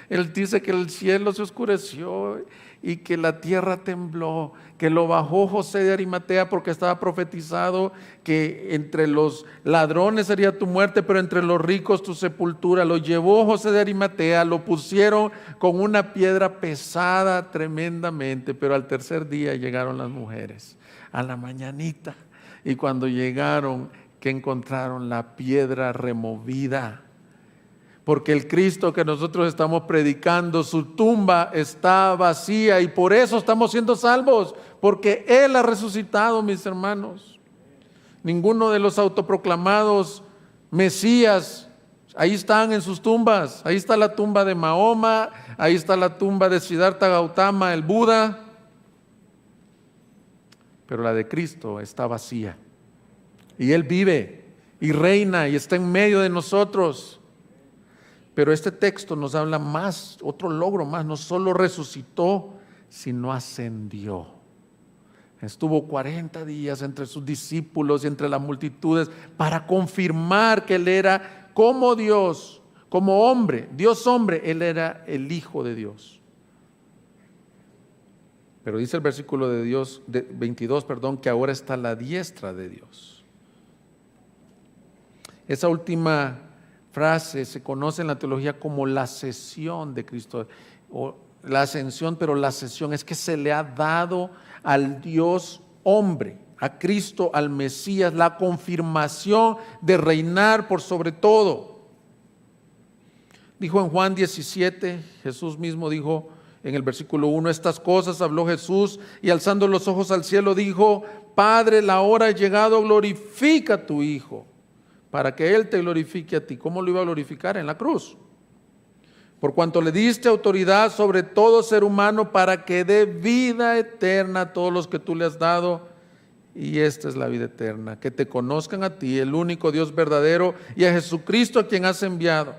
Él dice que el cielo se oscureció y que la tierra tembló, que lo bajó José de Arimatea porque estaba profetizado que entre los ladrones sería tu muerte, pero entre los ricos tu sepultura. Lo llevó José de Arimatea, lo pusieron con una piedra pesada tremendamente, pero al tercer día llegaron las mujeres, a la mañanita, y cuando llegaron, que encontraron la piedra removida. Porque el Cristo que nosotros estamos predicando, su tumba está vacía y por eso estamos siendo salvos, porque Él ha resucitado, mis hermanos. Ninguno de los autoproclamados Mesías, ahí están en sus tumbas. Ahí está la tumba de Mahoma, ahí está la tumba de Siddhartha Gautama, el Buda, pero la de Cristo está vacía. Y Él vive y reina y está en medio de nosotros. Pero este texto nos habla más, otro logro más, no solo resucitó, sino ascendió. Estuvo 40 días entre sus discípulos y entre las multitudes para confirmar que Él era como Dios, como hombre, Dios hombre, Él era el Hijo de Dios. Pero dice el versículo de Dios, 22, que ahora está a la diestra de Dios. Esa última frase se conoce en la teología como la ascensión de Cristo, o la ascensión, pero la ascensión es que se le ha dado al Dios hombre, a Cristo, al Mesías, la confirmación de reinar por sobre todo. Dijo en Juan 17, Jesús mismo dijo en el versículo 1, estas cosas habló Jesús y alzando los ojos al cielo dijo, Padre, la hora ha llegado, glorifica a tu Hijo, para que Él te glorifique a ti. ¿Cómo lo iba a glorificar? En la cruz. Por cuanto le diste autoridad sobre todo ser humano para que dé vida eterna a todos los que tú le has dado. Y esta es la vida eterna, que te conozcan a ti, el único Dios verdadero, y a Jesucristo a quien has enviado.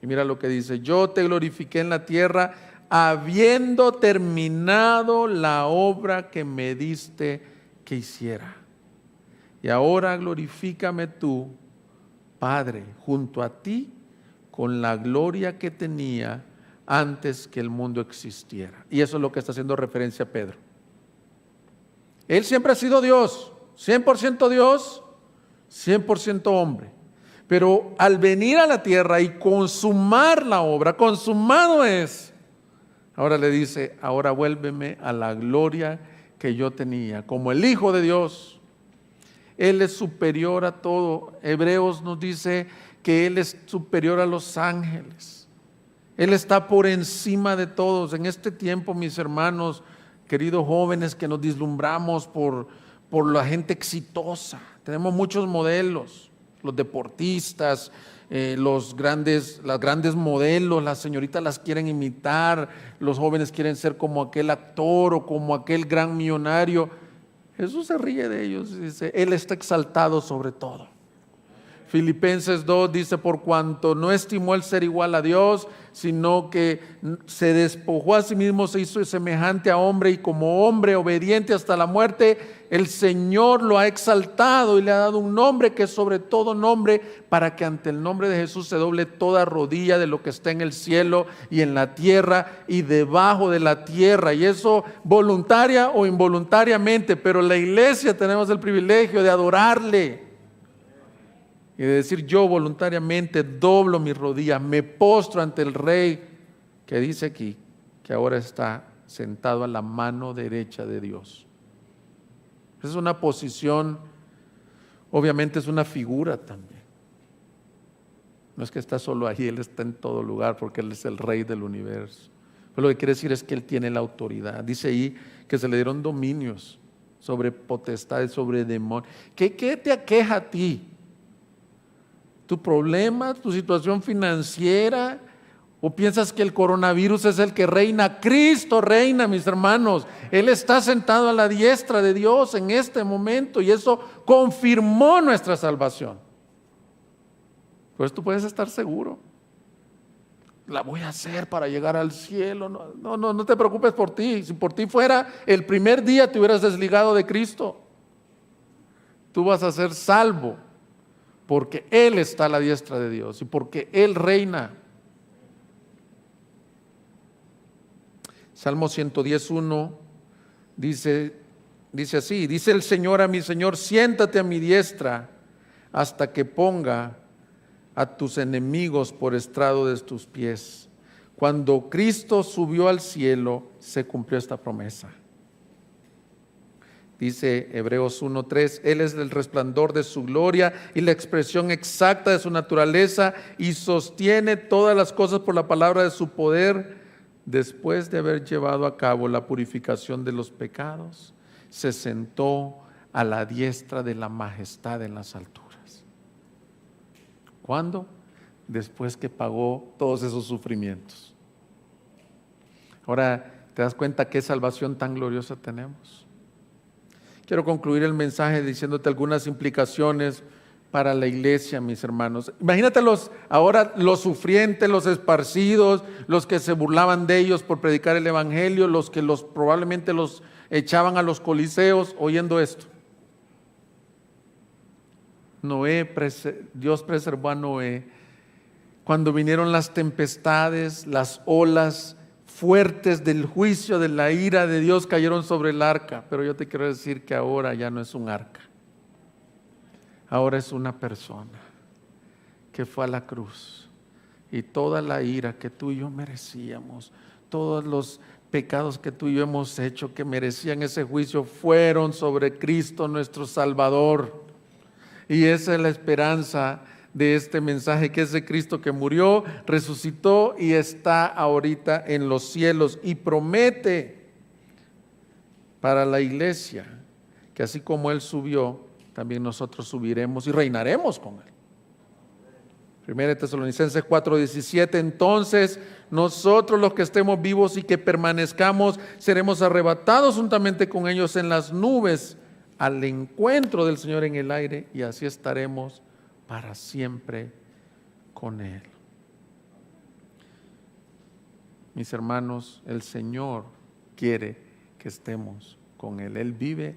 Y mira lo que dice, yo te glorifiqué en la tierra, habiendo terminado la obra que me diste que hiciera. Y ahora glorifícame tú, Padre, junto a ti, con la gloria que tenía antes que el mundo existiera. Y eso es lo que está haciendo referencia Pedro. Él siempre ha sido Dios, 100% Dios, 100% hombre. Pero al venir a la tierra y consumar la obra, consumado es, ahora le dice, ahora vuélveme a la gloria que yo tenía, como el Hijo de Dios. Él es superior a todo. Hebreos nos dice que Él es superior a los ángeles. Él está por encima de todos. En este tiempo, mis hermanos, queridos jóvenes, que nos deslumbramos por la gente exitosa. Tenemos muchos modelos, los deportistas, las grandes modelos, las señoritas las quieren imitar, los jóvenes quieren ser como aquel actor o como aquel gran millonario. Jesús se ríe de ellos, dice, Él está exaltado sobre todo. Filipenses 2 dice, por cuanto no estimó el ser igual a Dios, sino que se despojó a sí mismo, se hizo semejante a hombre y como hombre obediente hasta la muerte, el Señor lo ha exaltado y le ha dado un nombre que es sobre todo nombre, para que ante el nombre de Jesús se doble toda rodilla de lo que está en el cielo y en la tierra y debajo de la tierra. Y eso voluntaria o involuntariamente, pero la iglesia tenemos el privilegio de adorarle. Y de decir, yo voluntariamente doblo mis rodillas, me postro ante el Rey, que dice aquí que ahora está sentado a la mano derecha de Dios. Es una posición, obviamente es una figura también. No es que está solo ahí, Él está en todo lugar porque Él es el Rey del universo. Pero lo que quiere decir es que Él tiene la autoridad. Dice ahí que se le dieron dominios sobre potestades, sobre demonios. ¿Qué te aqueja a ti? ¿Tu problema, tu situación financiera? ¿O piensas que el coronavirus es el que reina? Cristo reina, mis hermanos. Él está sentado a la diestra de Dios en este momento y eso confirmó nuestra salvación. Pues tú puedes estar seguro. La voy a hacer para llegar al cielo. No te preocupes por ti. Si por ti fuera, el primer día te hubieras desligado de Cristo. Tú vas a ser salvo. Porque Él está a la diestra de Dios y porque Él reina. Salmo 110:1 dice así, dice el Señor a mi Señor, siéntate a mi diestra hasta que ponga a tus enemigos por estrado de tus pies. Cuando Cristo subió al cielo, se cumplió esta promesa. Dice Hebreos 1:3, Él es el resplandor de su gloria y la expresión exacta de su naturaleza y sostiene todas las cosas por la palabra de su poder. Después de haber llevado a cabo la purificación de los pecados, se sentó a la diestra de la majestad en las alturas. ¿Cuándo? Después que pagó todos esos sufrimientos. Ahora, ¿te das cuenta qué salvación tan gloriosa tenemos? Quiero concluir el mensaje diciéndote algunas implicaciones para la iglesia, mis hermanos. Imagínate ahora los sufrientes, los esparcidos, los que se burlaban de ellos por predicar el evangelio, los que probablemente los echaban a los coliseos oyendo esto. Dios preservó a Noé cuando vinieron las tempestades, las olas fuertes del juicio, de la ira de Dios cayeron sobre el arca. Pero yo te quiero decir que ahora ya no es un arca. Ahora es una persona que fue a la cruz y toda la ira que tú y yo merecíamos, todos los pecados que tú y yo hemos hecho que merecían ese juicio fueron sobre Cristo nuestro Salvador. Y esa es la esperanza de este mensaje, que es de Cristo que murió, resucitó y está ahorita en los cielos y promete para la iglesia que así como Él subió, también nosotros subiremos y reinaremos con Él. 1 Tesalonicenses 4:17, entonces nosotros los que estemos vivos y que permanezcamos seremos arrebatados juntamente con ellos en las nubes al encuentro del Señor en el aire y así estaremos para siempre con Él. Mis hermanos, el Señor quiere que estemos con Él. Él vive,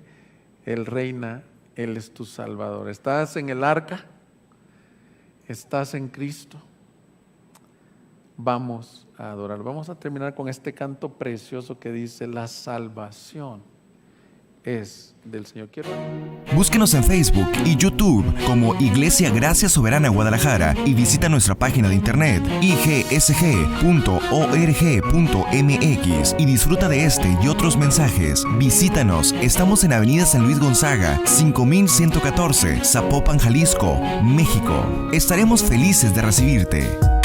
Él reina, Él es tu Salvador. ¿Estás en el arca? ¿Estás en Cristo? Vamos a adorar. Vamos a terminar con este canto precioso que dice: la salvación es del Señor. Búsquenos en Facebook y YouTube como Iglesia Gracia Soberana Guadalajara y visita nuestra página de internet igsg.org.mx y disfruta de este y otros mensajes. Visítanos, estamos en Avenida San Luis Gonzaga, 5114, Zapopan, Jalisco, México. Estaremos felices de recibirte.